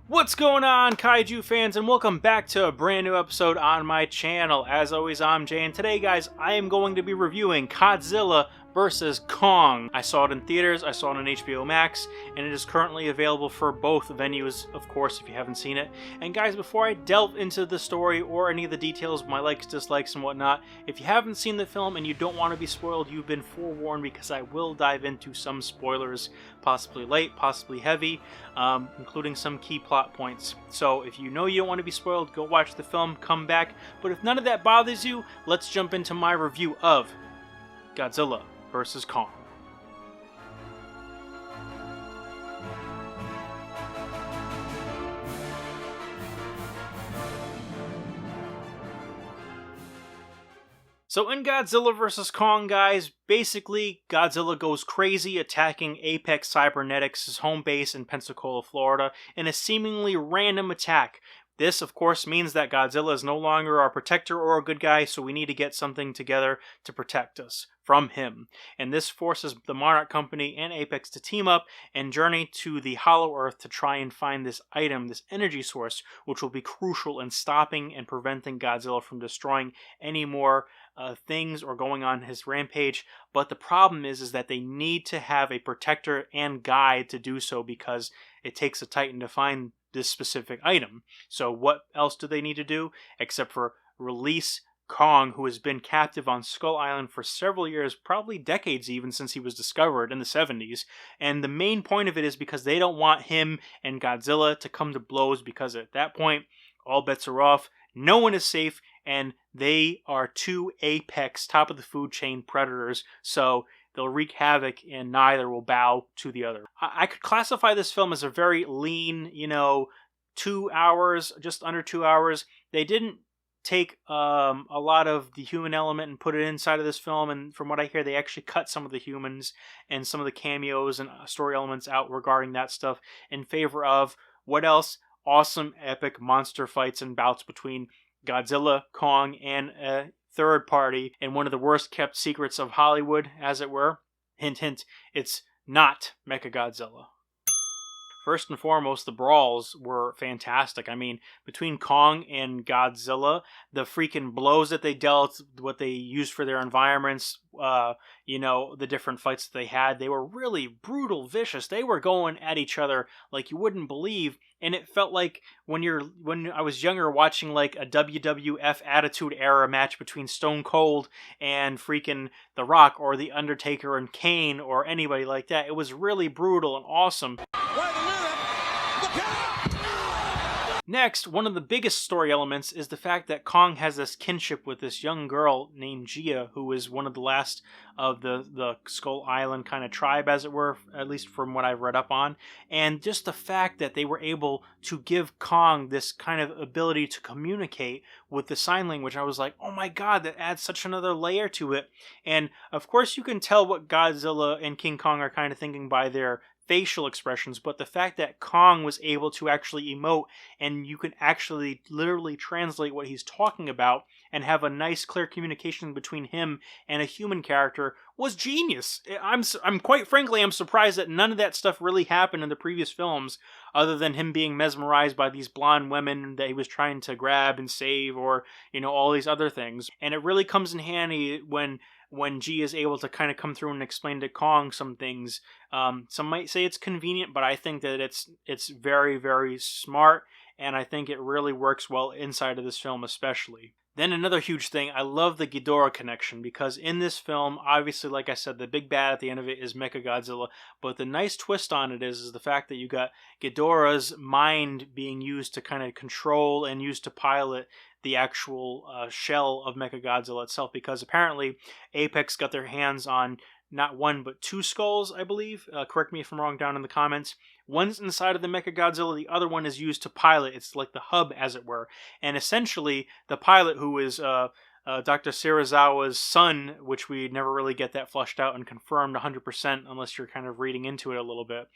What's going on, Kaiju fans, and welcome back to a brand new episode on my channel. As always, I'm Jay, and today, guys, I am going to be reviewing Godzilla vs. Kong. I saw it in theaters, I saw it on HBO Max, and it is currently available for both venues, of course, if you haven't seen it. And guys, before I delve into the story or any of the details, my likes, dislikes, and whatnot, if you haven't seen the film and you don't want to be spoiled, you've been forewarned because I will dive into some spoilers, possibly light, possibly heavy, including some key plot points. So if you know you don't want to be spoiled, go watch the film, come back. But if none of that bothers you, let's jump into my review of Godzilla vs. Kong. So in Godzilla vs. Kong, guys, basically Godzilla goes crazy attacking Apex Cybernetics' home base in Pensacola, Florida, in a seemingly random attack. This, of course, means that Godzilla is no longer our protector or a good guy, so we need to get something together to protect us from him. And this forces the Monarch Company and Apex to team up and journey to the Hollow Earth to try and find this item, this energy source, which will be crucial in stopping and preventing Godzilla from destroying any more things or going on his rampage. But the problem is that they need to have a protector and guide to do so, because it takes a Titan to find this specific item. So what else do they need to do except for release Kong, who has been captive on Skull Island for several years, probably decades even, since he was discovered in the 70s. And the main point of it is because they don't want him and Godzilla to come to blows, because at that point all bets are off, no one is safe, and they are two apex, top of the food chain predators. So they'll wreak havoc, and neither will bow to the other. I could classify this film as a very lean, 2 hours, just under 2 hours. They didn't take a lot of the human element and put it inside of this film, and from what I hear, they actually cut some of the humans and some of the cameos and story elements out regarding that stuff in favor of, what else? Awesome, epic monster fights and bouts between Godzilla, Kong, and a third party, and one of the worst kept secrets of Hollywood, as it were. Hint, hint, it's not Mechagodzilla. First and foremost, the brawls were fantastic. I mean, between Kong and Godzilla, the freaking blows that they dealt, what they used for their environments, the different fights that they were really brutal, vicious. They were going at each other like you wouldn't believe, and it felt like when I was younger watching like a WWF Attitude Era match between Stone Cold and freaking The Rock or The Undertaker and Kane or anybody like that. It was really brutal and awesome. Next, one of the biggest story elements is the fact that Kong has this kinship with this young girl named Gia, who is one of the last of the Skull Island kind of tribe, as it were, at least from what I've read up on. And just the fact that they were able to give Kong this kind of ability to communicate with the sign language, I was like, oh my god, that adds such another layer to it. And of course you can tell what Godzilla and King Kong are kind of thinking by their facial expressions, but the fact that Kong was able to actually emote, and you can actually literally translate what he's talking about and have a nice clear communication between him and a human character, was genius. I'm quite frankly, I'm surprised that none of that stuff really happened in the previous films, other than him being mesmerized by these blonde women that he was trying to grab and save, or all these other things. And it really comes in handy when G is able to kind of come through and explain to Kong some things. Some might say it's convenient, but I think that it's very, very smart, and I think it really works well inside of this film especially. Then another huge thing, I love the Ghidorah connection, because in this film, obviously, like I said, the big bad at the end of it is Mechagodzilla, but the nice twist on it is the fact that you got Ghidorah's mind being used to kind of control and used to pilot the actual shell of Mechagodzilla itself, because apparently Apex got their hands on not one but two skulls, I believe. Correct me if I'm wrong down in the comments. One's inside of the Mechagodzilla, the other one is used to pilot. It's like the hub, as it were. And essentially, the pilot, who is Dr. Serizawa's son, which we never really get that flushed out and confirmed 100% unless you're kind of reading into it a little bit,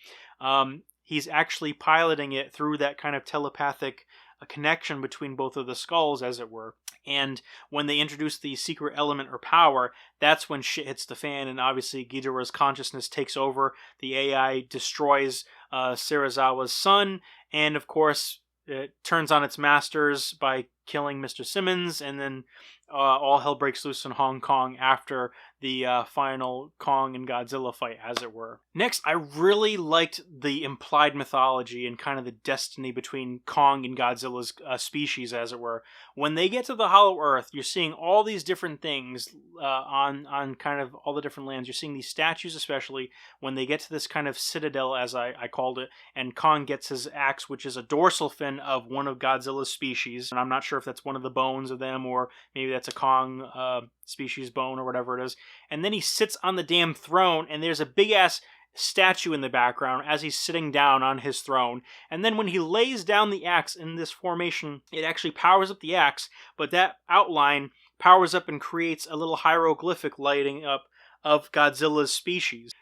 he's actually piloting it through that kind of telepathic a connection between both of the skulls, as it were. And when they introduce the secret element or power, that's when shit hits the fan, and obviously Ghidorah's consciousness takes over. The AI destroys Serizawa's son, and of course, it turns on its masters by killing Mr. Simmons, and then all hell breaks loose in Hong Kong after the final Kong and Godzilla fight, as it were. Next, I really liked the implied mythology and kind of the destiny between Kong and Godzilla's species, as it were. When they get to the Hollow Earth, you're seeing all these different things on kind of all the different lands. You're seeing these statues, especially when they get to this kind of citadel, as I called it, and Kong gets his axe, which is a dorsal fin of one of Godzilla's species. And I'm not sure if that's one of the bones of them, or maybe that's a Kong species bone or whatever it is. And then he sits on the damn throne, and there's a big ass statue in the background as he's sitting down on his throne. And then when he lays down the axe in this formation, it actually powers up the axe, but that outline powers up and creates a little hieroglyphic lighting up of Godzilla's species.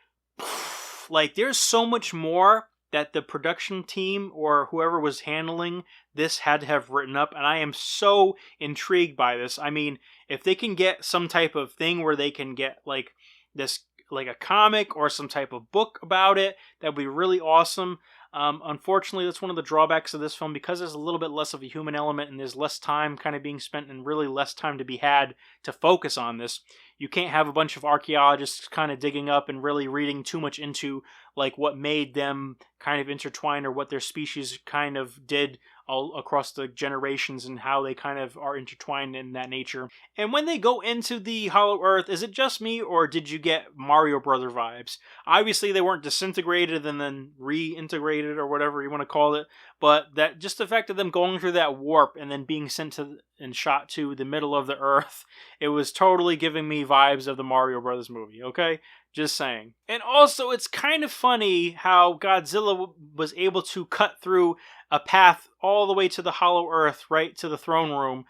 Like, there's so much more that the production team or whoever was handling this had to have written up, and I am so intrigued by this. I mean, if they can get some type of thing where they can get like this, like a comic or some type of book about it, that would be really awesome. Unfortunately, that's one of the drawbacks of this film, because there's a little bit less of a human element and there's less time kind of being spent and really less time to be had to focus on this. You can't have a bunch of archaeologists kind of digging up and really reading too much into like what made them kind of intertwine, or what their species kind of did all across the generations and how they kind of are intertwined in that nature. And when they go into the Hollow Earth, is it just me, or did you get Mario Brother vibes? Obviously, they weren't disintegrated and then reintegrated or whatever you want to call it, but that just the fact of them going through that warp and then being sent to and shot to the middle of the Earth, it was totally giving me vibes of the Mario Brothers movie, okay? Just saying. And also, it's kind of funny how Godzilla was able to cut through a path all the way to the Hollow Earth, right to the throne room,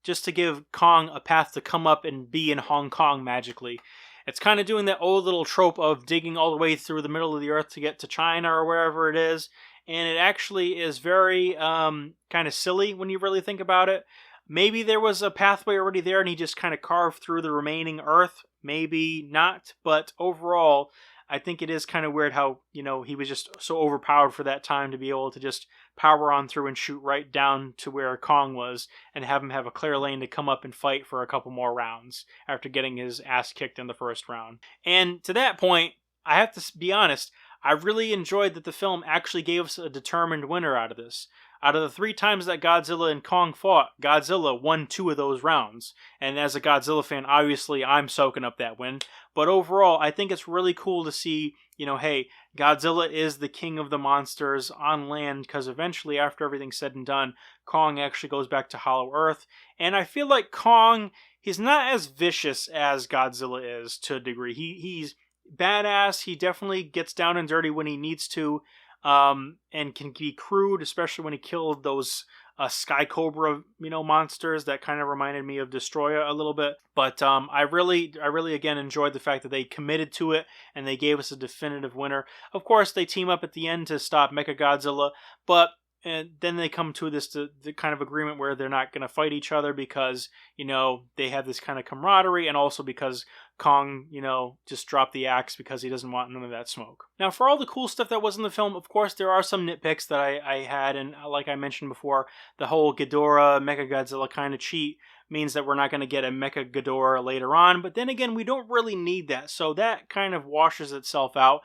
just to give Kong a path to come up and be in Hong Kong magically. It's kind of doing that old little trope of digging all the way through the middle of the Earth to get to China or wherever it is, and it actually is very kind of silly when you really think about it. Maybe there was a pathway already there and he just kind of carved through the remaining Earth. Maybe not, but overall, I think it is kind of weird how, you know, he was just so overpowered for that time to be able to just power on through and shoot right down to where Kong was and have him have a clear lane to come up and fight for a couple more rounds after getting his ass kicked in the first round. And to that point, I have to be honest, I really enjoyed that the film actually gave us a determined winner out of this. Out of the 3 times that Godzilla and Kong fought, Godzilla won 2 of those rounds. And as a Godzilla fan, obviously I'm soaking up that win. But overall, I think it's really cool to see, you know, hey, Godzilla is the king of the monsters on land, because eventually, after everything's said and done, Kong actually goes back to Hollow Earth. And I feel like Kong, he's not as vicious as Godzilla is to a degree. He's badass. He definitely gets down and dirty when he needs to. And can be crude, especially when he killed those Sky Cobra, you know, monsters that kind of reminded me of Destroyer a little bit. But I really again enjoyed the fact that they committed to it and they gave us a definitive winner. Of course, they team up at the end to stop Mechagodzilla, but then they come to the kind of agreement where they're not going to fight each other because, you know, they have this kind of camaraderie, and also because Kong, you know, just dropped the axe because he doesn't want none of that smoke. Now, for all the cool stuff that was in the film, of course, there are some nitpicks that I had, and like I mentioned before, the whole Ghidorah Mechagodzilla kind of cheat means that we're not going to get a Mecha Ghidorah later on, but then again, we don't really need that, so that kind of washes itself out.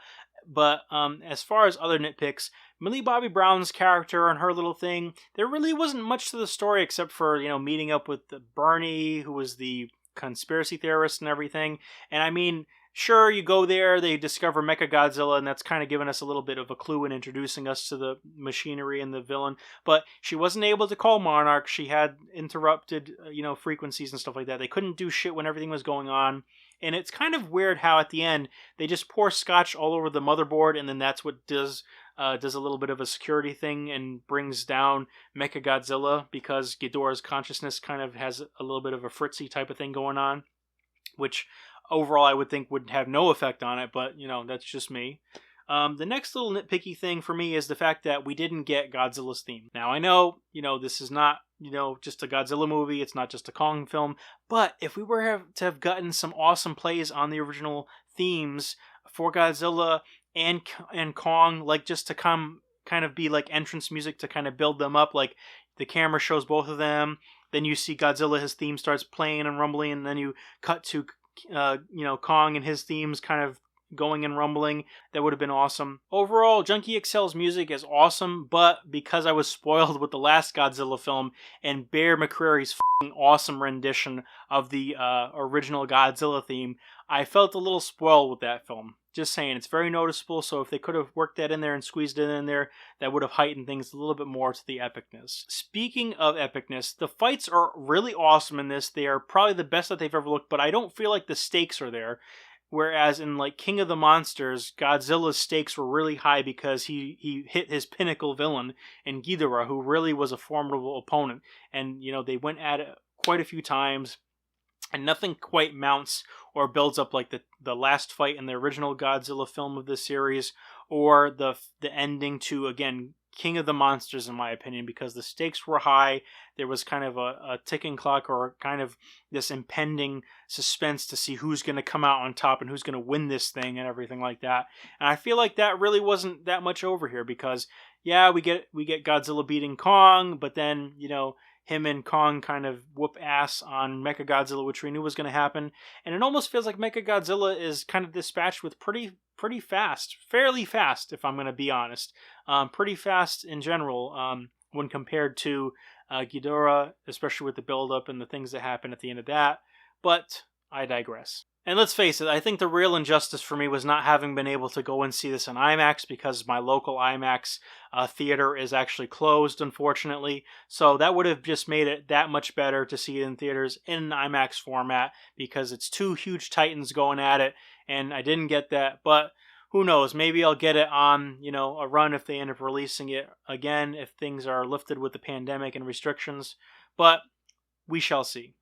But as far as other nitpicks, Millie Bobby Brown's character and her little thing, there really wasn't much to the story except for, you know, meeting up with Bernie, who was the conspiracy theorist and everything. And I mean, sure, you go there, they discover Mechagodzilla, and that's kind of given us a little bit of a clue in introducing us to the machinery and the villain. But she wasn't able to call Monarch. She had interrupted, you know, frequencies and stuff like that. They couldn't do shit when everything was going on. And it's kind of weird how at the end they just pour scotch all over the motherboard, and then that's what does a little bit of a security thing and brings down Mechagodzilla, because Ghidorah's consciousness kind of has a little bit of a fritzy type of thing going on, which overall I would think would have no effect on it, but, you know, that's just me. The next little nitpicky thing for me is the fact that we didn't get Godzilla's theme. Now, I know, this is not, just a Godzilla movie. It's not just a Kong film. But if we were to have gotten some awesome plays on the original themes for Godzilla and Kong, like just to come kind of be like entrance music to kind of build them up, like the camera shows both of them, then you see Godzilla, his theme starts playing and rumbling, and then you cut to Kong and his themes kind of going and rumbling. That would have been awesome. Overall, Junkie XL's music is awesome, but because I was spoiled with the last Godzilla film and Bear McCreary's awesome rendition of the original Godzilla theme, I felt a little spoiled with that film. Just saying, it's very noticeable, so if they could have worked that in there and squeezed it in there, that would have heightened things a little bit more to the epicness. Speaking of epicness, the fights are really awesome in this. They are probably the best that they've ever looked, but I don't feel like the stakes are there. Whereas in like King of the Monsters, Godzilla's stakes were really high because he hit his pinnacle villain in Ghidorah, who really was a formidable opponent. And, they went at it quite a few times, and nothing quite mounts or builds up like the last fight in the original Godzilla film of this series, or the ending to, again, King of the Monsters, in my opinion, because the stakes were high. There was kind of a ticking clock, or kind of this impending suspense to see who's going to come out on top and who's going to win this thing and everything like that. And I feel like that really wasn't that much over here, because yeah, we get Godzilla beating Kong, but then, him and Kong kind of whoop ass on Mechagodzilla, which we knew was going to happen. And it almost feels like Mechagodzilla is kind of dispatched with pretty fast, fairly fast, if I'm going to be honest. Pretty fast in general, when compared to Ghidorah, especially with the build-up and the things that happen at the end of that. But I digress. And let's face it, I think the real injustice for me was not having been able to go and see this in IMAX, because my local IMAX theater is actually closed, unfortunately. So that would have just made it that much better to see it in theaters in an IMAX format, because it's two huge titans going at it, and I didn't get that. But who knows, maybe I'll get it on, a run if they end up releasing it again, if things are lifted with the pandemic and restrictions. But we shall see.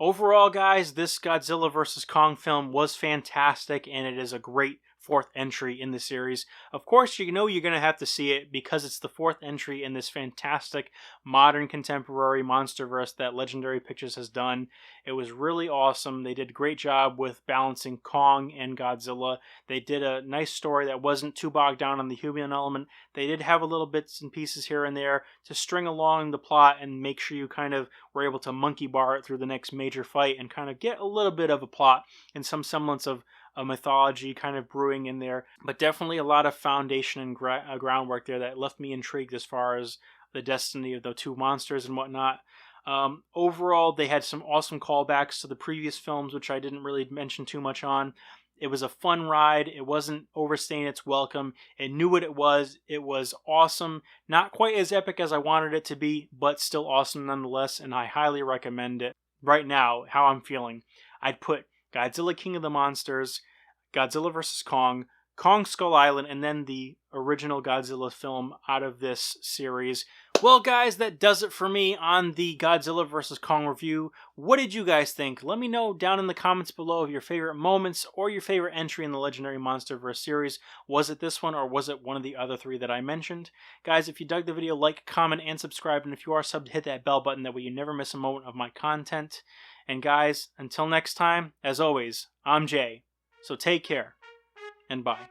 Overall, guys, this Godzilla vs. Kong film was fantastic, and it is a great fourth entry in the series. Of course, you're going to have to see it because it's the fourth entry in this fantastic modern contemporary monsterverse that Legendary Pictures has done. It was really awesome. They did a great job with balancing Kong and Godzilla. They did a nice story that wasn't too bogged down on the human element. They did have a little bits and pieces here and there to string along the plot and make sure you kind of were able to monkey bar it through the next major fight and kind of get a little bit of a plot and some semblance of a mythology kind of brewing in there, but definitely a lot of foundation and groundwork there that left me intrigued as far as the destiny of the two monsters and whatnot. Overall, they had some awesome callbacks to the previous films, which I didn't really mention too much on. It was a fun ride. It wasn't overstaying its welcome. It knew what it was. It was awesome. Not quite as epic as I wanted it to be, but still awesome nonetheless, and I highly recommend it. Right now, how I'm feeling, I'd put Godzilla King of the Monsters, Godzilla vs. Kong, Kong Skull Island, and then the original Godzilla film out of this series. Well, guys, that does it for me on the Godzilla vs. Kong review. What did you guys think? Let me know down in the comments below of your favorite moments or your favorite entry in the Legendary Monsterverse series. Was it this one, or was it one of the other three that I mentioned? Guys, if you dug the video, like, comment, and subscribe. And if you are subbed, hit that bell button. That way you never miss a moment of my content. And guys, until next time, as always, I'm Jay. So take care, and bye.